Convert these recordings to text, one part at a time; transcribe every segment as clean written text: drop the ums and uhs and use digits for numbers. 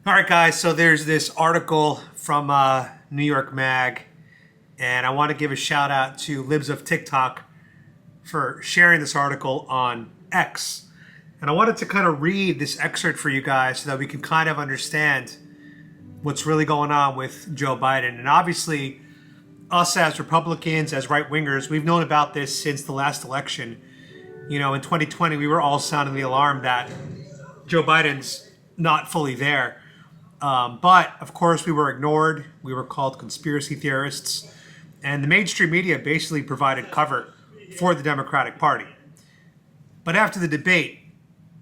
All right, guys, so there's this article from New York Mag, and I want to give a shout out to Libs of TikTok for sharing this article on X. And I wanted to kind of read this excerpt for you guys so that we can kind of understand what's really going on with Joe Biden. And obviously, us as Republicans, as right wingers, we've known about this since the last election. You know, in 2020, we were all sounding the alarm that Joe Biden's not fully there. But of course, we were ignored. We were called conspiracy theorists. And the mainstream media basically provided cover for the Democratic Party. But after the debate,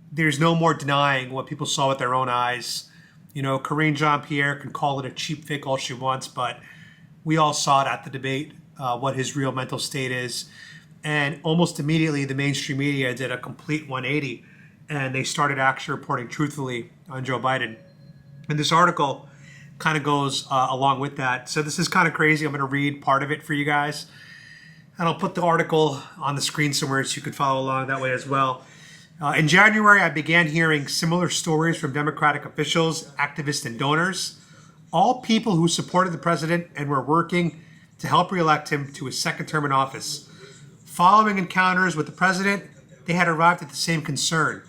there's no more denying what people saw with their own eyes. You know, Karine Jean-Pierre can call it a cheap fake all she wants, but we all saw it at the debate, what his real mental state is. And almost immediately, the mainstream media did a complete 180, and they started actually reporting truthfully on Joe Biden. And this article kind of goes along with that. So this is kind of crazy. I'm going to read part of it for you guys. And I'll put the article on the screen somewhere so you can follow along that way as well. In January, I began hearing similar stories from Democratic officials, activists, and donors, all people who supported the president and were working to help reelect him to his second term in office. Following encounters with the president, they had arrived at the same concern.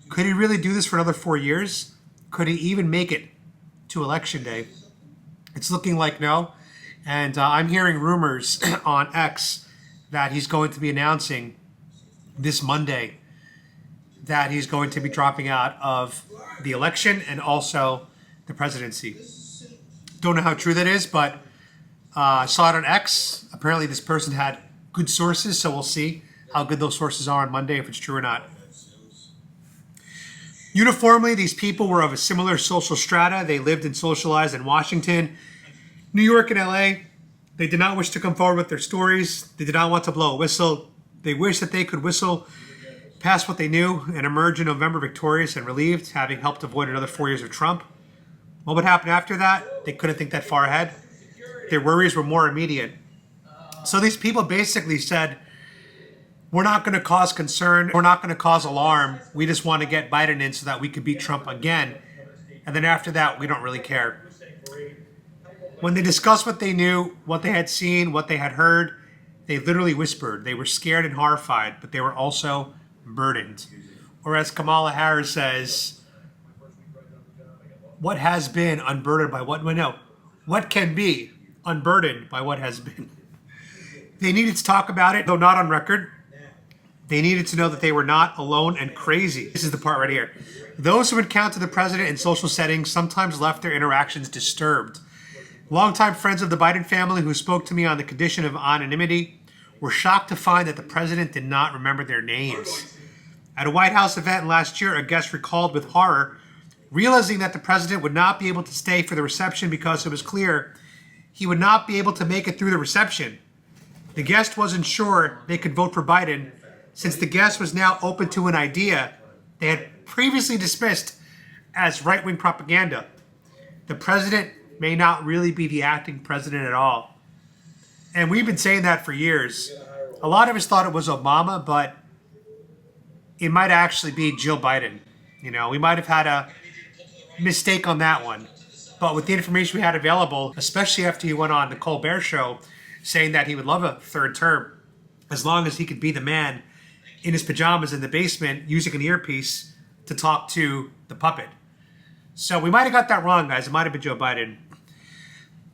Could he really do this for another 4 years? Could he even make it to Election Day? It's looking like no. And I'm hearing rumors on X that he's going to be announcing this Monday that he's going to be dropping out of the election and also the presidency. Don't know how true that is, but I saw it on X. Apparently this person had good sources, so we'll see how good those sources are on Monday, if it's true or not. Uniformly, these people were of a similar social strata. They lived and socialized in Washington, New York, and LA. They did not wish to come forward with their stories. They did not want to blow a whistle. They wished that they could whistle past what they knew and emerge in November victorious and relieved, having helped avoid another 4 years of Trump. What would happen after that? They couldn't think that far ahead. Their worries were more immediate. So these people basically said, we're not going to cause concern. We're not going to cause alarm. We just want to get Biden in so that we can beat Trump again. And then after that, we don't really care. When they discussed what they knew, what they had seen, what they had heard, they literally whispered. They were scared and horrified, but they were also burdened. Or as Kamala Harris says, what has been unburdened by what? No, what can be unburdened by what has been. They needed to talk about it, though not on record. They needed to know that they were not alone and crazy. This is the part right here. Those who encountered the president in social settings sometimes left their interactions disturbed. Longtime friends of the Biden family who spoke to me on the condition of anonymity were shocked to find that the president did not remember their names. At a White House event last year, a guest recalled with horror, realizing that the president would not be able to stay for the reception because it was clear he would not be able to make it through the reception. The guest wasn't sure they could vote for Biden, since the guest was now open to an idea they had previously dismissed as right-wing propaganda. The president may not really be the acting president at all. And we've been saying that for years. A lot of us thought it was Obama, but it might actually be Jill Biden. You know, we might have had a mistake on that one. But with the information we had available, especially after he went on the Colbert Show, saying that he would love a third term as long as he could be the man in his pajamas in the basement using an earpiece to talk to the puppet. So we might have got that wrong, guys. It might have been Joe Biden.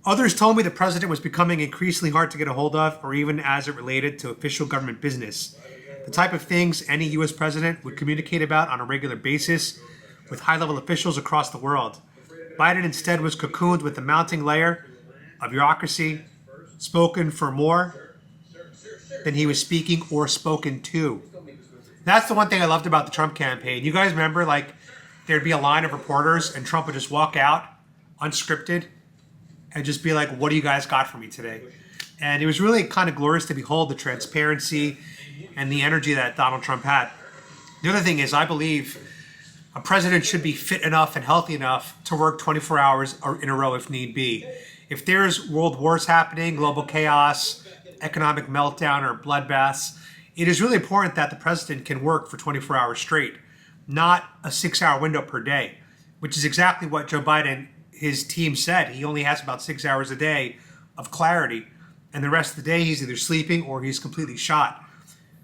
Others told me the president was becoming increasingly hard to get a hold of, or even as it related to official government business. The type of things any U.S. president would communicate about on a regular basis with high-level officials across the world. Biden instead was cocooned with a mounting layer of bureaucracy, spoken for more than he was speaking or spoken to. That's the one thing I loved about the Trump campaign. You guys remember, like, there'd be a line of reporters and Trump would just walk out unscripted and just be like, what do you guys got for me today? And it was really kind of glorious to behold the transparency and the energy that Donald Trump had. The other thing is, I believe a president should be fit enough and healthy enough to work 24 hours in a row if need be. If there's world wars happening, global chaos, economic meltdown, or bloodbaths, it is really important that the president can work for 24 hours straight, not a 6-hour window per day. which is exactly what Joe Biden, his team said. He only has about 6 hours a day of clarity, and the rest of the day he's either sleeping or he's completely shot.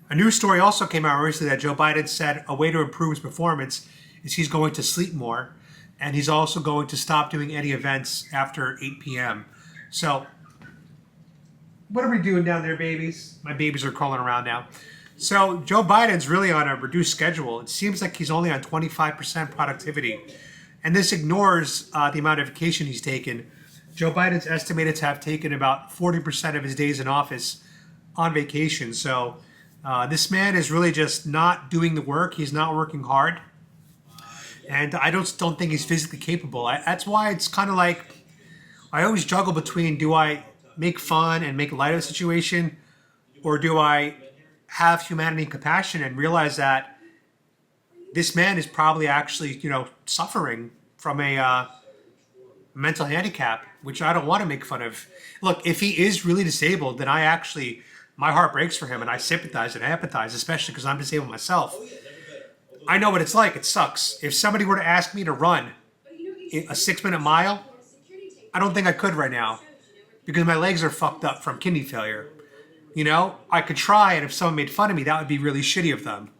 A news story also came out recently that Joe Biden said a way to improve his performance is he's going to sleep more, and he's also going to stop doing any events after 8 p.m. So, what are we doing down there, babies? My babies are crawling around now. So, Joe Biden's really on a reduced schedule. It seems like he's only on 25% productivity. And this ignores the amount of vacation he's taken. Joe Biden's estimated to have taken about 40% of his days in office on vacation. So, this man is really just not doing the work. He's not working hard. And I don't think he's physically capable. That's why it's kind of like I always juggle between, do I make fun and make light of the situation, or do I have humanity and compassion and realize that this man is probably actually, suffering from a mental handicap, which I don't want to make fun of. Look, if he is really disabled, then my heart breaks for him, and I sympathize and I empathize, especially because I'm disabled myself. I know what it's like. It sucks. If somebody were to ask me to run a 6-minute mile, I don't think I could right now because my legs are fucked up from kidney failure. I could try, and if someone made fun of me, that would be really shitty of them.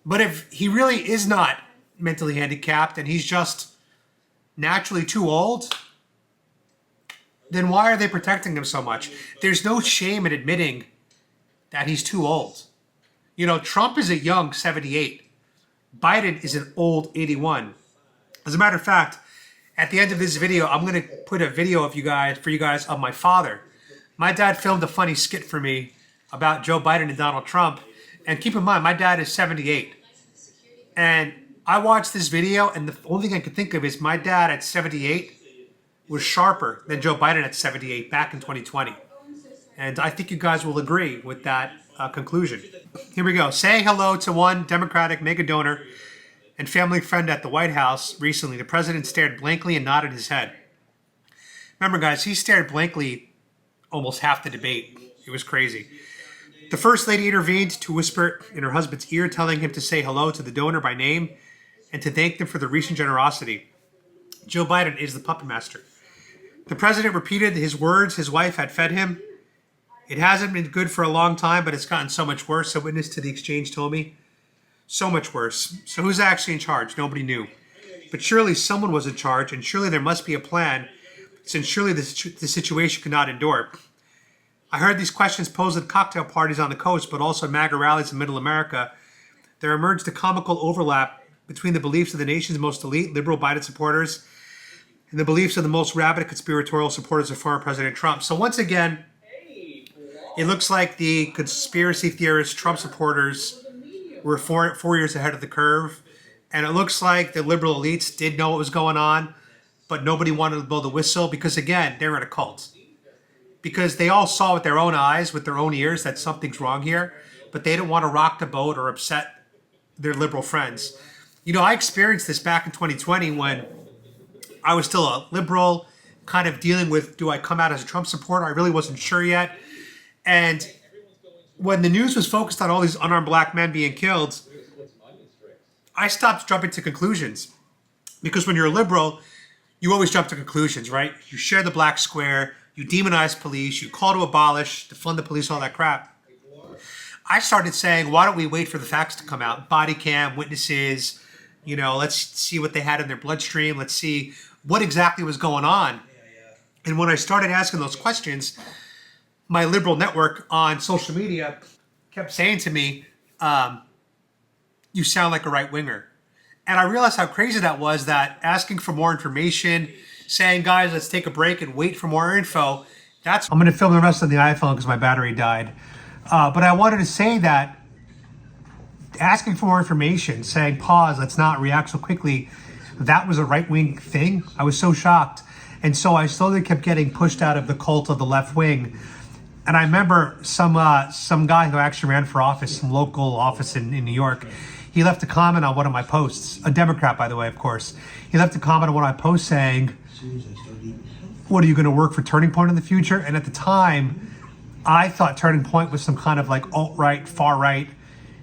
But if he really is not mentally handicapped and he's just naturally too old, then why are they protecting him so much? There's no shame in admitting that he's too old. Trump is a young 78. Biden is an old 81. As a matter of fact, at the end of this video, I'm going to put a video for you guys of my father. My dad filmed a funny skit for me about Joe Biden and Donald Trump. And keep in mind, my dad is 78. And I watched this video, and the only thing I could think of is my dad at 78 was sharper than Joe Biden at 78 back in 2020. And I think you guys will agree with that conclusion. Here we go. Saying hello to one Democratic mega donor and family friend at the White House recently, the president stared blankly and nodded his head. Remember, guys, he stared blankly almost half the debate. It was crazy. The First Lady intervened to whisper in her husband's ear, telling him to say hello to the donor by name and to thank them for the recent generosity. Joe Biden is the puppet master. The president repeated his words his wife had fed him. It hasn't been good for a long time, but it's gotten so much worse, a witness to the exchange told me. So much worse. So who's actually in charge? Nobody knew. But surely someone was in charge, and surely there must be a plan, since surely the situation could not endure. I heard these questions posed at cocktail parties on the coast, but also at MAGA rallies in Middle America. There emerged a comical overlap between the beliefs of the nation's most elite liberal Biden supporters and the beliefs of the most rabid conspiratorial supporters of former President Trump. So once again, it looks like the conspiracy theorist Trump supporters were four years ahead of the curve. And it looks like the liberal elites did know what was going on, but nobody wanted to blow the whistle because, again, they're in a cult. Because they all saw with their own eyes, with their own ears, that something's wrong here, but they didn't want to rock the boat or upset their liberal friends. I experienced this back in 2020 when I was still a liberal, kind of dealing with, do I come out as a Trump supporter? I really wasn't sure yet. And when the news was focused on all these unarmed black men being killed, I stopped jumping to conclusions. Because when you're a liberal, you always jump to conclusions, right? You share the black square, you demonize police, you call to abolish, defund the police, all that crap. I started saying, why don't we wait for the facts to come out? Body cam, witnesses, let's see what they had in their bloodstream. Let's see what exactly was going on. And when I started asking those questions, my liberal network on social media kept saying to me, you sound like a right-winger. And I realized how crazy that was, that asking for more information, saying, guys, let's take a break and wait for more info. I'm going to film the rest on the iPhone because my battery died. But I wanted to say that asking for more information, saying, pause, let's not react so quickly, that was a right-wing thing. I was so shocked. And so I slowly kept getting pushed out of the cult of the left wing. And I remember some guy who actually ran for office, some local office in New York, he left a comment on one of my posts, a Democrat, by the way, of course. He left a comment on one of my posts saying, what, are you going to work for Turning Point in the future? And at the time, I thought Turning Point was some kind of like alt-right, far-right,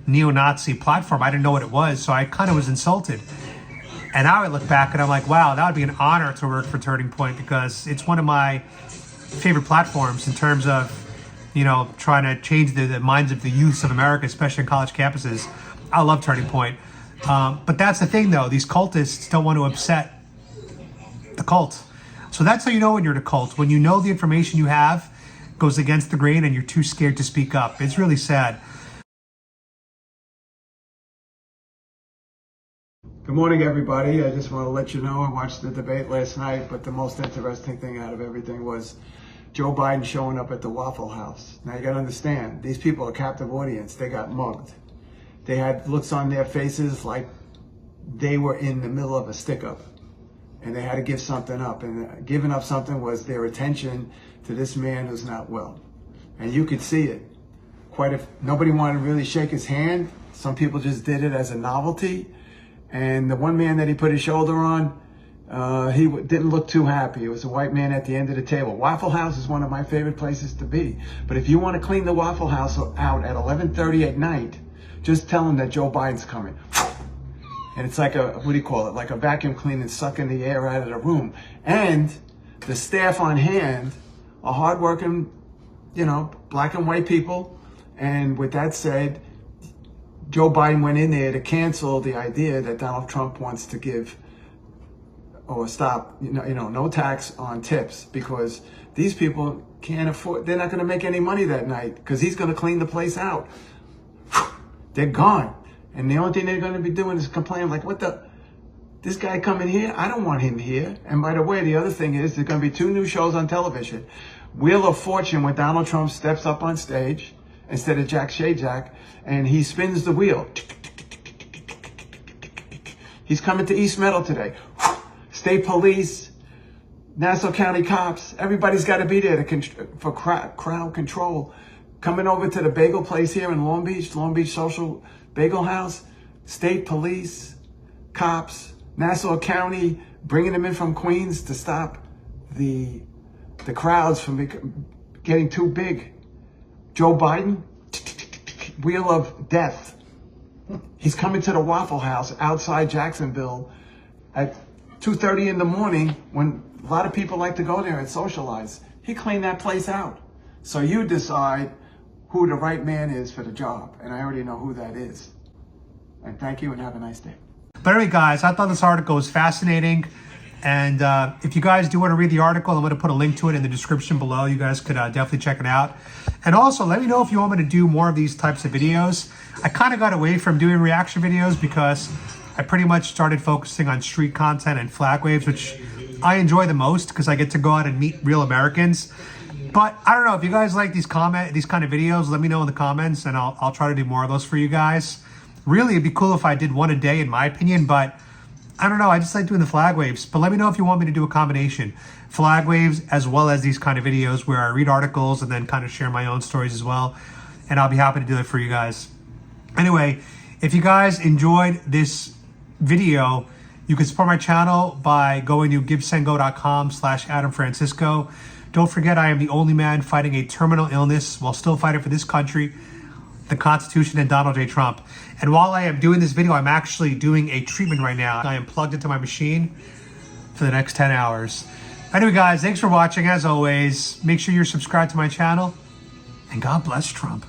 neo-Nazi platform. I didn't know what it was, so I kind of was insulted. And now I look back and I'm like, wow, that would be an honor to work for Turning Point, because it's one of my favorite platforms in terms of, trying to change the minds of the youth of America, especially in college campuses. I love Turning Point. But that's the thing, though. These cultists don't want to upset the cult. So that's how you know when you're in a cult. When you know the information you have goes against the grain and you're too scared to speak up. It's really sad. Good morning, everybody. I just want to let you know I watched the debate last night, but the most interesting thing out of everything was Joe Biden showing up at the Waffle House. Now, you got to understand, these people are a captive audience. They got mugged. They had looks on their faces like they were in the middle of a stick-up, and they had to give something up. And giving up something was their attention to this man who's not well. And you could see it. Nobody wanted to really shake his hand. Some people just did it as a novelty. And the one man that he put his shoulder on, he didn't look too happy. It was a white man at the end of the table. Waffle House is one of my favorite places to be. But if you want to clean the Waffle House out at 11:30 at night, just tell him that Joe Biden's coming. And it's like like a vacuum cleaner sucking the air out of the room. And the staff on hand are hardworking, black and white people. And with that said, Joe Biden went in there to cancel the idea that Donald Trump wants to give or stop, no tax on tips, because these people can't afford, they're not going to make any money that night because he's going to clean the place out. They're gone. And the only thing they're going to be doing is complaining like, this guy coming here? I don't want him here. And by the way, the other thing is there's going to be 2 new shows on television. Wheel of Fortune, when Donald Trump steps up on stage instead of Jack Shajak, and he spins the wheel. He's coming to East Meadow today. State police, Nassau County cops, everybody's got to be there for crowd control. Coming over to the bagel place here in Long Beach Social Bagel House, state police, cops, Nassau County, bringing them in from Queens to stop the crowds from getting too big. Joe Biden, wheel of death. He's coming to the Waffle House outside Jacksonville at 2:30 in the morning when a lot of people like to go there and socialize. He cleaned that place out. So you decide who the right man is for the job. And I already know who that is. And thank you and have a nice day. But anyway, guys, I thought this article was fascinating. And if you guys do want to read the article, I'm going to put a link to it in the description below. You guys could definitely check it out. And also, let me know if you want me to do more of these types of videos. I kind of got away from doing reaction videos because I pretty much started focusing on street content and flag waves, which I enjoy the most because I get to go out and meet real Americans. But I don't know, if you guys like these kind of videos, let me know in the comments and I'll try to do more of those for you guys. Really, it'd be cool if I did one a day, in my opinion, but I don't know, I just like doing the flag waves. But let me know if you want me to do a combination. Flag waves as well as these kind of videos where I read articles and then kind of share my own stories as well. And I'll be happy to do it for you guys. Anyway, if you guys enjoyed this video, you can support my channel by going to givesendgo.com/AdamFrancisco. Don't forget, I am the only man fighting a terminal illness while still fighting for this country, the Constitution, and Donald J. Trump. And while I am doing this video, I'm actually doing a treatment right now. I am plugged into my machine for the next 10 hours. Anyway, guys, thanks for watching. As always, make sure you're subscribed to my channel, and God bless Trump.